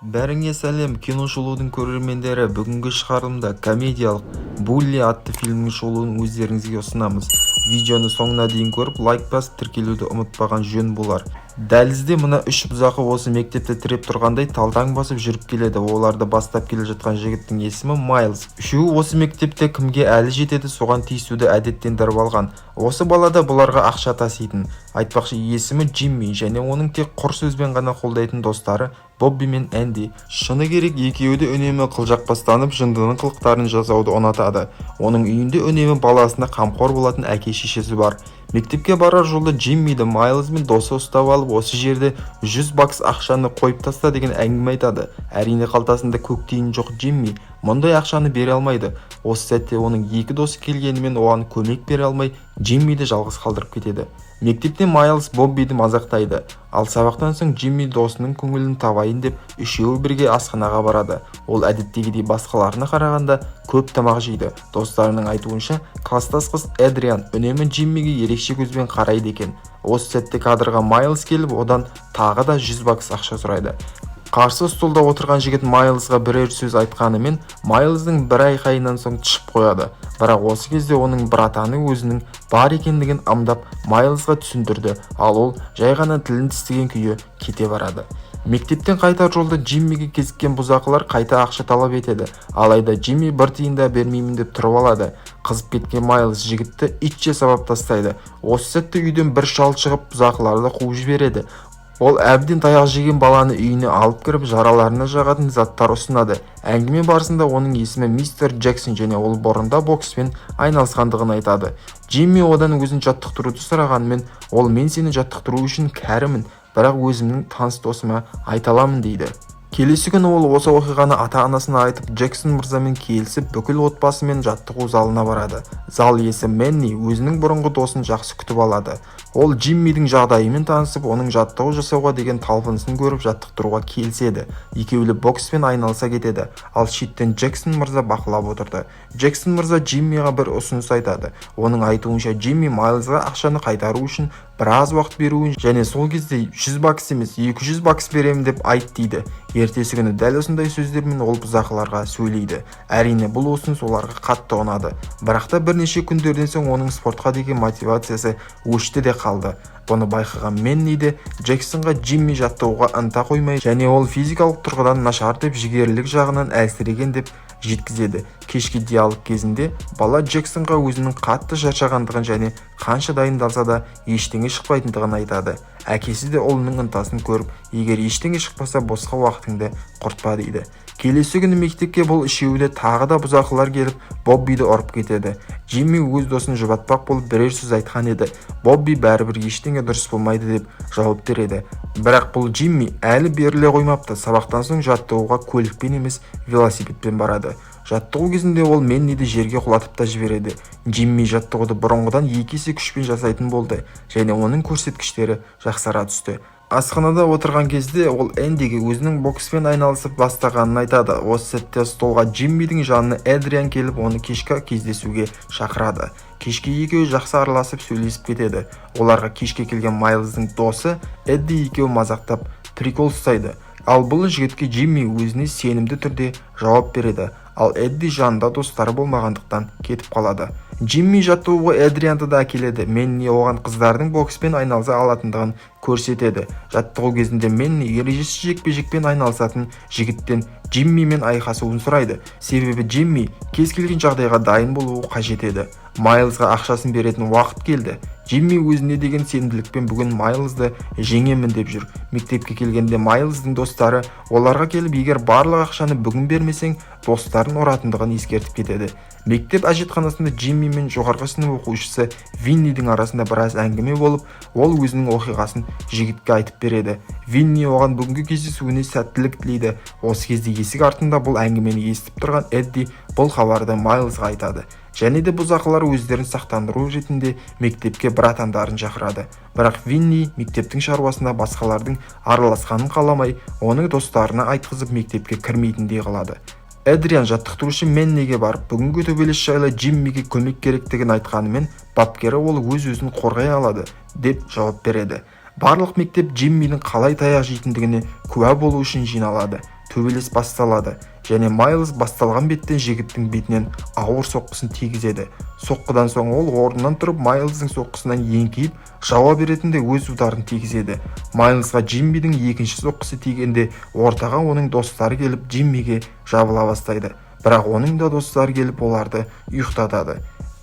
Бәріңе сәлем, кино шолудың көрермендері. Бүгінгі шығарылымда комедиялық «Булли» атты фильмнің шолуын өздеріңізге ұсынамыз. Видеоны соңына дейін көріп, лайк басып тіркелуді ұмытпаған жөн болар. Дәлізде мына үш бұзақы осы мектепте тіреп тұрғандай талтаң басып жүріп келеді. Оларды бастап келе жатқан жігіттің есімі Майлз. Үшеуі осы мектепте кімге әлі жетеді, соған тиісуді әдеттендіріп алған. Осы балада бұларға ақша таситын. Айтпақшы, есімі Джимми және оның тек құр сөзбен ғана қолдайтын достары Бобби мен Энди. Шыны керек, екеуі де үнемі қылжақпастанып жындының қылықтарын жасауды ұнатады. Оның үйінде үнемі баласына қамқор болатын әке-шешесі бар. Мектепке барар жолда Джиммиді Майлз мен досы ұстап алып, осы жерде $100 ақшаны қойып таста деген әңгіме айтады. Әрине қалтасында көк тиын жоқ Джимми мұндай ақшаны бере алмайды. Осы сәтте оның екі досы келгенімен оған көмек бере алмай, Джиммиді жалғыз қалдырып кетеді. Мектепте Майлз Боббиді мазақтайды, ал сабақтан соң Джимми досының көңілін табайын деп үшеуі бірге асханаға барады. Ол әдеттегідей басқаларына қарағанда көп тамақ жейді. Достарының айтуынша, класстас қыз Эдриан үнемі Джиммиге ерекше көзбен қарайды екен. Осы сәтте кадрға Майлз келіп, одан тағы да $100 ақша сұрайды. Қарсы столда отырған жігіт Майлзға бірер сөз айтқанымен, Майлздың бір айқайынан соң түшіп қояды. Бірақ осы кезде оның братаны өзінің бар екендігін аңдап Майлзға түсіндірді, ал ол жай ғана тілін тістеген күйі кете барады. Мектептен қайтар жолда Джиммиге кезіккен бұзақылар қайта ақша талап етеді. Алайда Джимми бір тиын да бермеймін деп тұрып алады. Қызып кеткен Майлз жігітті итше сабап тастайды. Осы сәтте үйден бір шал шығып бұзақыларды қуып жібереді. Ол әбден таяқ жеген баланы үйіне алып кіріп, жараларына жағатын заттар ұсынады. Әңгіме барысында оның есімі мистер Джексон және ол бұрында бокспен айналысқандығын айтады. Джимми одан өзін жаттықтыруды сұрағанымен, ол мен сені жаттықтыру үшін кәрімін, бірақ өзімнің таныс досыма айта аламын дейді. Келесі күні ол осы оқиғаны ата-анасына айтып, Джексон мырзамен келісіп, бүкіл отбасымен жаттығу залына барады. Зал иесі Менни өзінің бұрынғы досын жақсы күтіп алады. Ол Джиммидің жағдайымен танысып, оның жаттығу жасауға деген талпынысын көріп жаттықтыруға келіседі. Екеуі бокспен айналыса кетеді, ал шеттен Джексон мырза бақылап отырды. Джексон мырза Джиммиға бір ұсыныс айтады. Оның айтуынша Джимми Майлзға ақшаны қайтару үшін біраз уақыт беруін және сол кезде $100 емес $200 беремін деп айт дейді. Ертесі күні дәл осындай сөздермен ол бұзақыларға сөйлейді. Әрине бұл ұсыныс оларға қатты ұнады. Бірақ та бірнеше күндерден соң оның спортқа деген мотивациясы өшті де қалды. Бұны байқаған Менни де Джексонға Джимми жаттығуға ынта қоймай және ол физикалық тұрғыдан нашар деп жігерлілік жағынан әлсіреген деп жеткізеді. Кешкі диалог кезінде бала Джексонға өзінің қатты шаршағандығын және қанша дайындалса да ештеңе шықпайтындығын айтады. Әкесі де ұлының ынтасын көріп, егер ештеңе шықпаса босқа уақытыңды құртпа дейді. Келесі күні мектепке бұл үшеуі де тағы да бұзақылар келіп, Боббиді ұрып кетеді. Джимми өз досын жұбатпақ болып бірер сөз айтқан еді. Бобби бәрібір ештеңе дұрыс болмайды деп жауап береді. Бірақ бұл Джимми әлі беріле қоймапты. Сабақтан соң жаттығуға көлікпен емес, велосипедпен барады. Жаттығу кезінде ол Менниді жерге құлатып та жібереді. Джимми жаттығуды бұрынғыдан 2 есе күшпен жасайтын болды және оның көрсеткіштері жақсара түсті. Асханада отырған кезде ол Эндиге өзінің бокспен айналысып бастағанын айтады. Осы сәтте столға Джиммидің жанына Эдриан келіп, оны кешкі кездесуге шақырады. Кешке екеуі жақсы араласып сөйлесіп кетеді. Оларға кешке келген Майлздың досы Эдди екеуі мазақтап прикол ұстайды. Ал бұл жігітке Джимми өзіне сенімді түрде жауап береді. Ал Эдди жанында достары болмағандықтан кетіп қалады. Джимми жаттығуға Эдрианды да әкеледі. Менни оған қыздардың бокспен айналыса алатындығын көрсетеді. Жаттығу кезінде Менни ережесіз жекпе-жекпен айналысатын жігіттен Джиммимен айқасуын сұрайды. Себебі Джимми кез келген жағдайға дайын болуы қажет еді. Майлзға ақшасын беретін уақыт келді. Джимми өзіне деген сенімділікпен бүгін Майлзды жеңемін деп жүр. Мектепке келгенде Майлздың достары оларға келіп, егер барлық ақшаны бүгін бермесең, достарын ұратындығын ескертіп кетеді. Мектеп әжетханасында Джимми мен жоғарғы сынып оқушысы Виннидің арасында біраз әңгіме болып, ол өзінің оқиғасын жігітке айтып береді. Винни оған бүгінгі кездесуіне сәттілік тілейді. Осы кезде есік артында бұл әңгімені естіп тұрған Эдди бұл хабарды Майлзға айтады. Және де бұзақылар өздерін сақтандыру ретінде мектепке братандарын шақырады. Бірақ Винни мектептің шаруасына басқалардың араласқанын қаламай, оның достарына айтқызып мектепке кірмейтіндей қылады. Эдриан жаттықтырушы Менниге барып, бүгінгі төбелес жайлы Джиммиге көмек керектігін айтқанымен, бапкері ол өз-өзін қорғай алады деп жауап береді. Барлық мектеп Джиммидің қалай таяқ жейтіндігіне куә болу үшін жиналады. төбелес басталады және Майлз басталған беттен жігіттің бетінен ауыр соққысын тигізеді. Соққыдан соң ол орнынан тұрып Майлздың соққысынан еңкейіп жауап беретінде өз ударын тигізеді. Майлзға Джиммидің екінші соққысы тигенде ортаға оның достары келіп Джиммиге жабыла бастайды. Бірақ оның да достары келіп оларды ұйықтатады.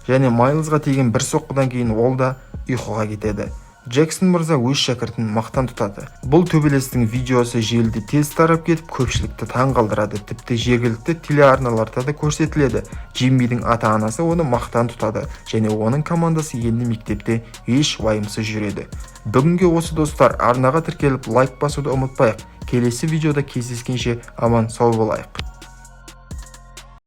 Және Майлзға тиген бір соққыдан кейін ол да ұйқыға кетеді. Джексон мырза өз шәкіртін мақтан тұтады. Бұл төбелестің видеосы желіде тез тарап кетіп, көпшілікті таң қалдырады. Тіпті жергілікті телеарналарда да көрсетіледі. Джиммидің ата-анасы оны мақтан тұтады және оның командасы енді мектепте еш уайымсыз жүреді. Бүгінге осы достар, арнаға тіркеліп лайк басуды ұмытпайық. Келесі видеода кездескенше аман сау болайық.